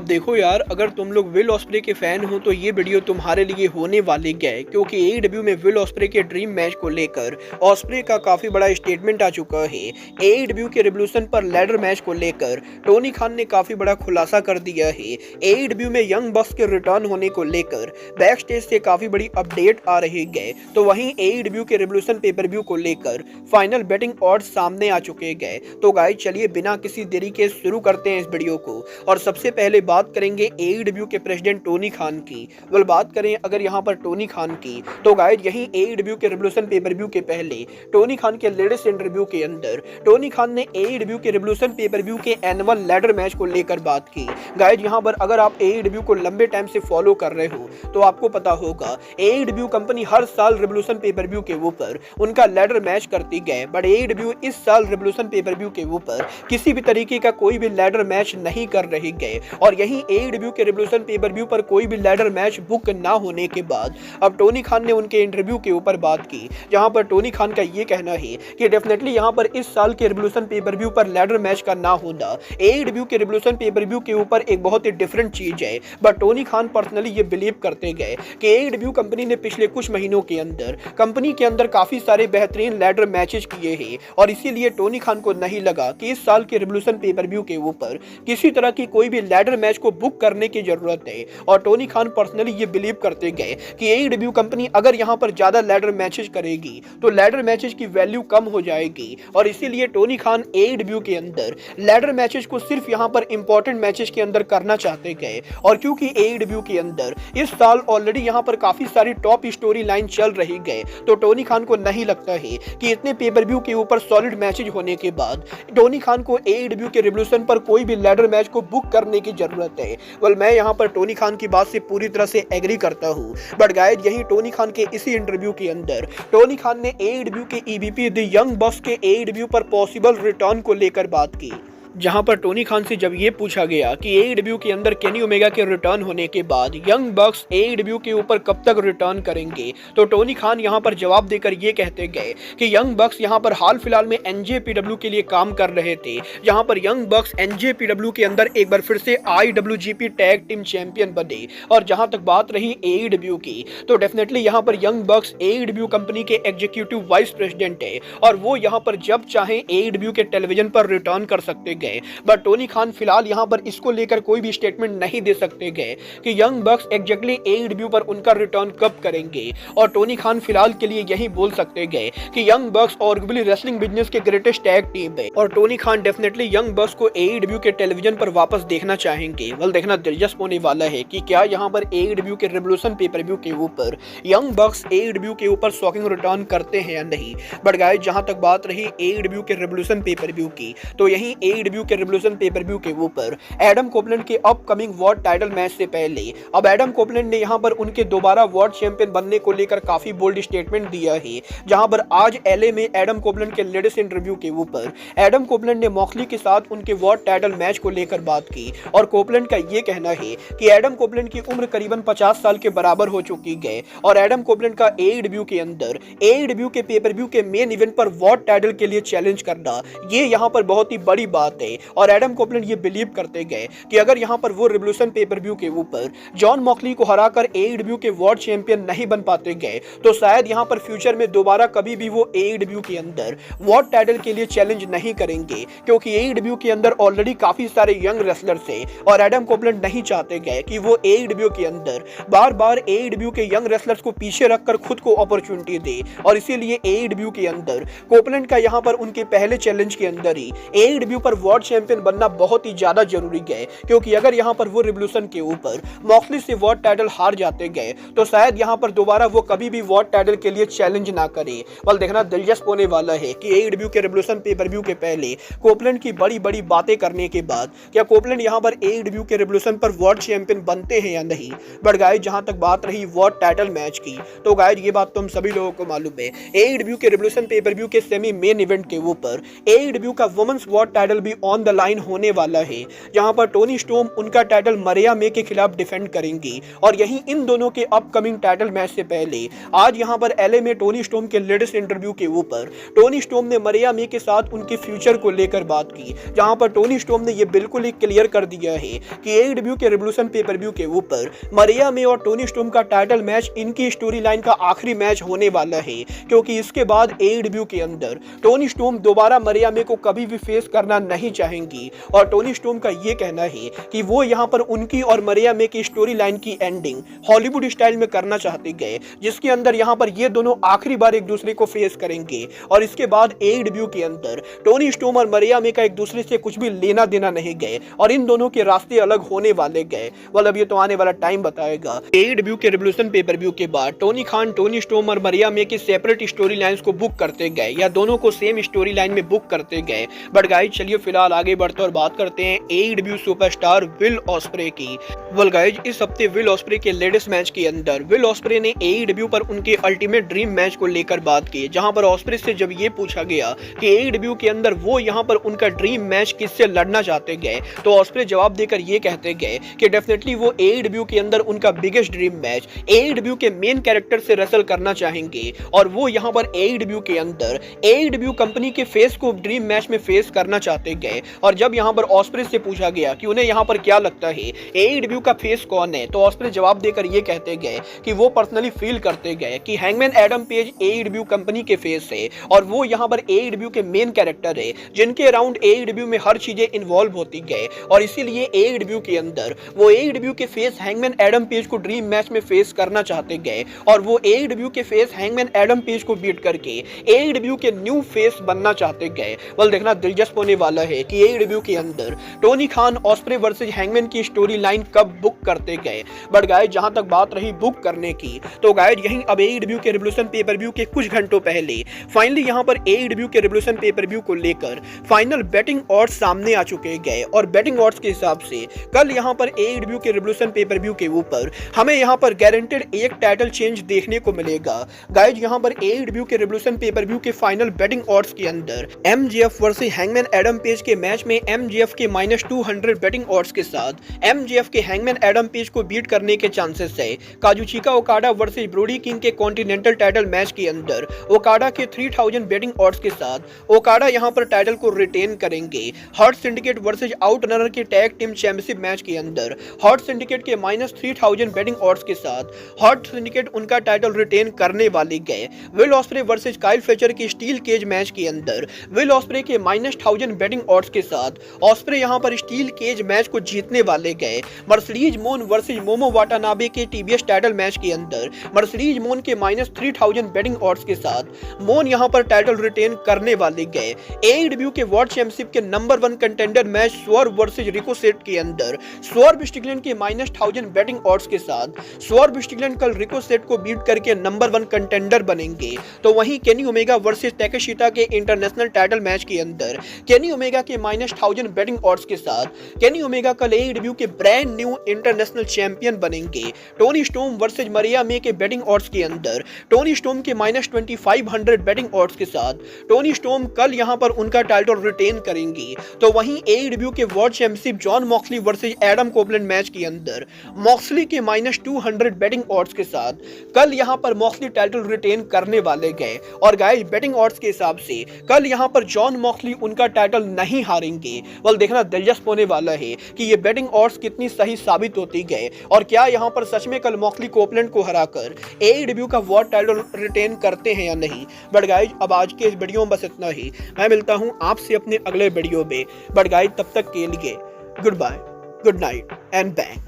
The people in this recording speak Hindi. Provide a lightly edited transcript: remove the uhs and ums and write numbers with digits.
देखो यार, अगर तुम लोग विल ऑस्प्रे के फैन हो तो ये वीडियो तुम्हारे लिए होने वाली है, क्योंकि एईडब्ल्यू में विल ऑस्प्रे के ड्रीम मैच को लेकर ऑस्प्रे का काफी बड़ा स्टेटमेंट आ चुका है। एईडब्ल्यू के रिवोल्यूशन पर लैडर मैच को लेकर टोनी खान ने काफी बड़ा खुलासा कर दिया है। एईडब्ल्यू में यंग बक्स के रिटर्न होने को लेकर बैक स्टेज से काफी बड़ी अपडेट आ रही है। तो वहीं एईडब्ल्यू के रिवोल्यूशन पेपर व्यू को लेकर फाइनल बेटिंग ऑड्स सामने आ चुके हैं। तो गाइस चलिए बिना किसी देरी के शुरू करते हैं इस वीडियो को। और सबसे पहले बात करेंगे एईडब्ल्यू के प्रेसिडेंट टोनी खान की। बात करें अगर यहाँ पर टोनी खान की, तो गाइस यही एईडब्ल्यू के रिवोल्यूशन पेपर व्यू के पहले टोनी खान के लेटेस्ट इंटरव्यू के अंदर टोनी खान ने एईडब्ल्यू के रिवोल्यूशन पेपर व्यू के एनुअल लैडर मैच को लेकर बात की। गाइस यहाँ पर अगर आप एईडब्ल्यू को लंबे टाइम से फॉलो कर रहे हो तो आपको पता होगा एईडब्ल्यू कंपनी हर साल रिवोल्यूशन पेपर व्यू के ऊपर उनका लैडर मैच करती है, बट एईडब्ल्यू इस साल रिवोल्यूशन पेपर व्यू के ऊपर किसी भी तरीके का कोई भी लैडर मैच नहीं कर रही है। और यही एईडब्ल्यू के रिवोल्यूशन पेपर व्यू पर कोई भी लैडर मैच बुक ना होने के बाद अब टोनी खान ने उनके इंटरव्यू के ऊपर बात की, जहां पर टोनी खान का ये कहना है कि डेफिनेटली यहां पर इस साल के रिवोल्यूशन पेपर व्यू पर लैडर मैच का ना होना एईडब्ल्यू के रिवोल्यूशन पेपर व्यू के ऊपर एक बहुत ही डिफरेंट चीज है। बट टोनी खान पर्सनली ये बिलीव करते गए कि एईडब्ल्यू कंपनी ने पिछले कुछ महीनों के अंदर कंपनी के अंदर काफी सारे बेहतरीन लैडर मैचेस किए हैं, और इसीलिए टोनी खान को नहीं लगा कि इस साल के रिवोल्यूशन पेपर व्यू के ऊपर किसी तरह की कोई भी लैडर मैच को बुक करने की जरूरत है। और टोनी खान पर्सनली ये बिलीव करते गए कि एईडब्ल्यू कंपनी अगर यहां पर ज्यादा लैडर मैचेस करेगी तो लैडर मैचेस की वैल्यू कम हो जाएगी, और इसीलिए टोनी खान एईडब्ल्यू के अंदर लैडर मैचेस को सिर्फ यहां पर इंपॉर्टेंट मैचेस के अंदर करना चाहते गए। और क्योंकि एईडब्ल्यू के अंदर इस साल ऑलरेडी यहां पर काफी सारी टॉप स्टोरी लाइन चल रही है, तो टोनी खान को नहीं लगता है कि इतने पेपर व्यू के ऊपर सॉलिड मैचेस होने के बाद टोनी खान को एईडब्ल्यू के रिवोल्यूशन पर कोई भी लैडर मैच को बुक करने की जरूरत है। मैं यहां पर टोनी खान की बात से पूरी तरह से एग्री करता हूं। बट गाइस यही टोनी खान के इसी इंटरव्यू के अंदर टोनी खान ने एईडब्ल्यू के ईवीपी द यंग बक्स के एईडब्ल्यू पर पॉसिबल रिटर्न को लेकर बात की, जहां पर टोनी खान से जब ये पूछा गया कि एईडब्ल्यू के अंदर केनी ओमेगा के रिटर्न होने के बाद यंग बक्स एईडब्ल्यू के ऊपर कब तक रिटर्न करेंगे, तो टोनी खान यहां पर जवाब देकर ये कहते गए कि यंग बक्स यहां पर हाल फिलहाल में एनजेपीडब्ल्यू के लिए काम कर रहे थे, जहां पर यंग बक्स एनजेपीडब्ल्यू के अंदर एक बार फिर से आईडब्ल्यूजीपी टैग टीम चैंपियन बने। और जहां तक बात रही एईडब्ल्यू की, तो डेफिनेटली यहां पर यंग बक्स एईडब्ल्यू कंपनी के एग्जीक्यूटिव वाइस प्रेसिडेंट है, और वो यहां पर जब चाहे एईडब्ल्यू के टेलीविजन पर रिटर्न कर सकते गए। बट टोनी खान फिलहाल यहां पर इसको लेकर कोई भी स्टेटमेंट नहीं दे सकते गए कि यंग बक्स एग्जैक्टली एईडब्ल्यू पर उनका रिटर्न कब करेंगे। और टोनी खान फिलहाल के लिए यही बोल सकते गए कि यंग बक्स आर्गुएबली रेसलिंग बिजनेस के ग्रेटेस्ट टैग टीम है, और टोनी खान डेफिनेटली यंग बक्स को एईडब्ल्यू के टेलीविजन पर वापस देखना चाहेंगे। देखना दिलचस्प होने वाला है कि क्या यहां पर एईडब्ल्यू के रिवोल्यूशन पेपर व्यू के ऊपर यंग बक्स एईडब्ल्यू के ऊपर शॉकिंग रिटर्न करते हैं या नहीं। बट गाइस जहां तक बात रही एईडब्ल्यू के रिवोल्यूशन पेपर व्यू की, तो यही एईडब्ल्यू के रिवोल्यूशन पेपर व्यू के ऊपर एडम कोपलैंड के अपकमिंग वर्ल्ड टाइटल मैच से पहले अब एडम कोपलैंड ने यहां पर उनके दोबारा वर्ल्ड चैंपियन बनने को लेकर काफी बोल्ड स्टेटमेंट दिया है। जहां पर आज एलए में एडम कोपलैंड के लेटेस्ट इंटरव्यू के ऊपर एडम कोपलैंड ने मॉक्सली के साथ उनके वर्ल्ड टाइटल मैच को लेकर बात की, और कोपलैंड का यह कहना है कि एडम कोपलैंड की उम्र करीबन 50 साल के बराबर हो चुकी है, और एडम कोपलैंड का एईडब्ल्यू के अंदर एईडब्ल्यू के पेपर व्यू के मेन इवेंट पर वर्ल्ड टाइटल के लिए चैलेंज करना ये यहां पर बहुत ही बड़ी बात है। और एडम कोपलैंड ये बिलीव करते गए कि अगर यहां पर वो रिवोल्यूशन पेपर व्यू के ऊपर जॉन मॉक्सली को हराकर एईडब्ल्यू के वर्ल्ड चैंपियन नहीं बन पाते गए, तो शायद यहां पर फ्यूचर में दोबारा कभी भी वो एईडब्ल्यू के अंदर वर्ल्ड टाइटल के लिए चैलेंज नहीं करेंगे, क्योंकि एईडब्ल्यू के अंदर ऑलरेडी काफी सारे यंग रेसलर्स हैं, और एडम कोपलैंड नहीं चाहते गए कि वो एईडब्ल्यू के अंदर बार बार एईडब्ल्यू के यंग रेसलर्स को पीछे रखकर खुद को अपॉर्चुनिटी दे। और इसीलिए एईडब्ल्यू के अंदर कोपलैंड का यहां पर उनके पहले चैलेंज के अंदर ही एईडब्ल्यू पर वर्ल्ड चैंपियन बनना बहुत ही ज्यादा जरूरी है, क्योंकि अगर यहां पर वो रिवोल्यूशन के ऊपर मॉक्सली से वर्ल्ड टाइटल हार जाते गए तो शायद यहां पर दोबारा वो कभी भी वर्ल्ड टाइटल के लिए चैलेंज ना करे। देखना दिलचस्प होने वाला है कि एईडब्ल्यू के रिवोल्यूशन पेपर व्यू के पहले कोपलैंड की बड़ी बड़ी बातें करने के बाद क्या कोपलैंड यहां पर एईडब्ल्यू के रिवोल्यूशन पर वर्ल्ड चैंपियन बनते हैं या नहीं। बट गाइस जहां तक बात रही वर्ल्ड टाइटल मैच की, तो गाइस ये बात तुम सभी लोगों को मालूम है, एईडब्ल्यू के रिवोल्यूशन पेपर व्यू के सेमी मेन इवेंट के ऊपर एईडब्ल्यू का वुमेन्स वर्ल्ड टाइटल भी ऑन द लाइन होने वाला है, जहां पर टोनी स्टॉर्म उनका टाइटल मरिया मे के खिलाफ डिफेंड करेंगी। और यहीं इन दोनों के अपकमिंग टाइटल मैच से पहले आज यहां पर एलए में टोनी स्टॉर्म के लेटेस्ट इंटरव्यू के ऊपर टोनी स्टॉर्म ने मरिया मे के साथ उनके फ्यूचर को लेकर बात की, जहां पर टोनी स्टॉर्म ने यह बिल्कुल ही क्लियर कर दिया है कि एईडब्ल्यू के रिवोल्यूशन पे पर व्यू के ऊपर मरिया मे और टोनी स्टॉर्म का टाइटल मैच इनकी स्टोरी लाइन का आखिरी मैच होने वाला है, क्योंकि इसके बाद एईडब्ल्यू के अंदर टोनी स्टॉर्म दोबारा मरिया मे को कभी भी फेस करना नहीं चाहेंगी। और टोनी स्टॉर्म का यह कहना है कि वो यहां पर उनकी और मरिया मे की स्टोरी लाइन की एंडिंग हॉलीवुड स्टाइल में करना चाहते गए, जिसके अंदर यहां पर ये दोनों आखिरी बार एक दूसरे को फेस करेंगे। और इसके बाद एईडब्ल्यू के अंदर टोनी स्टॉर्म और मरिया मे का एक दूसरे से कुछ भी लेना देना नहीं गए और इन दोनों के रास्ते अलग होने वाले गए। अब ये तो आने वाला टाइम बताएगा। एईडब्ल्यू के रिवोल्यूशन पे पर व्यू के बाद टोनी खान टोनी स्टॉर्म और मरिया मे की सेपरेट स्टोरी लाइंस को बुक करते गए या दोनों को सेम स्टोरी लाइन में बुक करते गए। बट गाइस चलिए फिलहाल आगे बढ़ते और बात करते हैं एईडब्ल्यू सुपरस्टार विल ऑस्प्रे की। वेल गाइस इस हफ्ते विल ऑस्प्रे के लेटेस्ट मैच के अंदर विल ऑस्प्रे ने एईडब्ल्यू पर उनके अल्टीमेट ड्रीम मैच को लेकर बात की, जहां पर ऑस्प्रे से जब ये पूछा गया कि एईडब्ल्यू के अंदर वो यहां पर उनका ड्रीम मैच किससे लड़ना चाहते गए, तो ऑस्प्रे जवाब देकर ये कहते गए कि डेफिनेटली वो एईडब्ल्यू के अंदर उनका बिगेस्ट ड्रीम मैच एईडब्ल्यू के मेन कैरेक्टर से रेसल करना चाहेंगे। और वो यहां पर एईडब्ल्यू के अंदर एईडब्ल्यू कंपनी के फेस को ड्रीम मैच में फेस करना चाहते गए। और जब यहां पर ऑस्प्रे से पूछा गया कि उन्हें यहां पर क्या लगता है एईडब्ल्यू का फेस कौन है, तो ऑस्प्रे जवाब देकर ये कहते गए कि वो पर्सनली फील करते गए कि hangman Adam page AEW company के फेस है और वो यहां पर एईडब्ल्यू के मेन कैरेक्टर है, जिनके अराउंड एईडब्ल्यू में हर चीजें इन्वॉल्व होती गए। और इसीलिए एईडब्ल्यू के अंदर वो एईडब्ल्यू के फेस हैंगमैन एडम पेज को ड्रीम मैच में फेस करना चाहते गए और वो एईडब्ल्यू के फेस हैंगमैन एडम पेज को बीट करके एईडब्ल्यू के न्यू फेस बनना चाहते गए। वेल देखना दिलचस्प होने वाला है कि एईडब्ल्यू के अंदर Tony Khan osprey versus hangman की स्टोरी लाइन कब बुक करते गए। बट गाइस जहां तक बात रही बुक करने की, तो गाइस यहीं अब एईडब्ल्यू के रिवोल्यूशन पे पर व्यू के कुछ घंटों पहले फाइनली यहां पर एईडब्ल्यू के रिवोल्यूशन पे पर व्यू को लेकर फाइनल बैटिंग ऑड्स सामने आ चुके गए। और बैटिंग ऑड्स के हिसाब से कल यहां पर एईडब्ल्यू के रिवोल्यूशन पे पर व्यू के ऊपर हमें यहां पर गारंटेड एक टाइटल चेंज देखने को मिलेगा। गाइस यहां पर एईडब्ल्यू के रिवोल्यूशन पे पर व्यू के फाइनल बैटिंग ऑड्स के अंदर MJF versus hangman Adam page के मैच में एमजेएफ के -200 बैटिंग ऑड्स के साथ एमजेएफ के हैंगमैन एडम पेज को बीट करने के चांसेस है। काजुचिका ओकाडा वर्सेस ब्रोडी किंग के कॉन्टिनेंटल टाइटल मैच के अंदर ओकाडा के 3000 बैटिंग ऑड्स के साथ ओकाडा यहां पर टाइटल को रिटेन करेंगे। हॉट सिंडिकेट वर्सेस आउटरनर के टैग टीम चैंपियनशिप मैच के अंदर हॉट सिंडिकेट के -3000 बैटिंग ऑड्स के साथ हॉट सिंडिकेट उनका टाइटल रिटेन करने वाले गए। Will osprey versus Kyle Fletcher के स्टील केज मैच के अंदर विल ऑस्प्रे के -1000 बैटिंग ऑड्स के साथ ऑस्प्रे यहां पर स्टील केज मैच को जीतने वाले गए। मर्सिडीज मोन वर्सेस मोमो वाटानाबे के टीबीएस टाइटल मैच के अंदर मर्सिडीज मोन के -3000 बैटिंग ऑड्स के साथ मोन यहां पर टाइटल रिटेन करने वाले गए। एईडब्ल्यू के वर्ल्ड चैंपियनशिप के number 1 contender match Swerve versus Ricochet के अंदर स्वर्व स्टिकलैंड के -1000 बैटिंग ऑड्स के साथ स्वर्व स्टिकलैंड कल रिकोसेट को बीट करके नंबर 1 कंटेंडर बनेंगे। तो वहीं केनी ओमेगा वर्सेस टेकेशिटा के इंटरनेशनल टाइटल मैच के अंदर केनी ओमेगा के -1000 बैटिंग ऑड्स के साथ केनी ओमेगा कल एईडब्ल्यू के ब्रांड न्यू इंटरनेशनल चैंपियन बनेंगे। टोनी स्टॉर्म वर्सेस मरिया मे के बैटिंग ऑड्स के अंदर टोनी स्टॉर्म के -2500 बैटिंग ऑड्स के साथ टोनी स्टॉर्म कल यहां पर उनका टाइटल रिटेन करेंगे। तो वहीं एईडब्ल्यू के world championship John Moxley versus Adam Copeland match के अंदर मॉक्सली के -200 बैटिंग ऑड्स के साथ कल यहां पर मॉक्सली टाइटल रिटेन करने वाले गए। और गाइस बैटिंग ऑड्स के हिसाब से कल यहां पर जॉन मॉक्सली उनका टाइटल नहीं हारेंगे। वेल देखना दिलचस्प होने वाला है कि ये बैटिंग ऑड्स कितनी सही साबित होती गए और क्या यहां पर सच में कल मॉक्सली कोपलैंड को हराकर एईडब्ल्यू का वर्ल्ड टाइटल रिटेन करते हैं या नहीं। बट गाइस अब आज के इस वीडियो में बस इतना ही। मैं मिलता हूं आपसे अपने अगले वीडियो में। बट गाइस तब तक के लिए good bye, good night and bang.